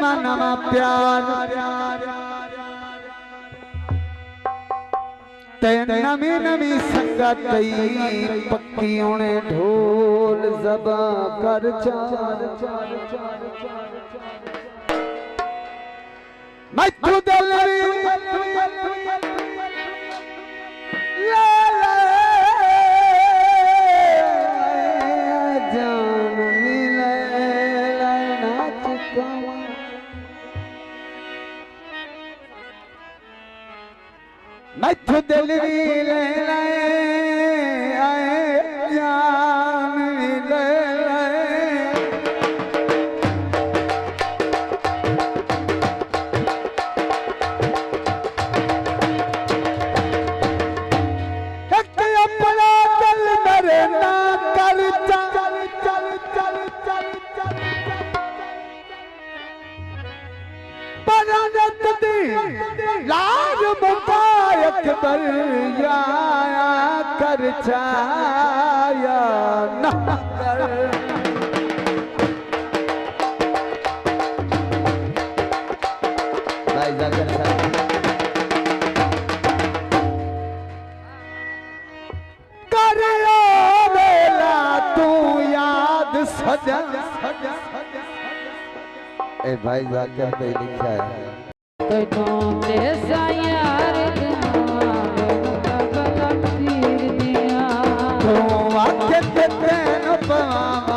नमा नमा प्यार ते नमी नमी संगत पक्की उन्हें ढोल ज़बा कर मथु दलवी मथु दलवी ले आए जान ले लाज मुबारक दरिया कर छाया न कर भाई जाकर करियो बेला तू याद सजन ए भाई जाकर पे लिखा है तो आके तेन पावा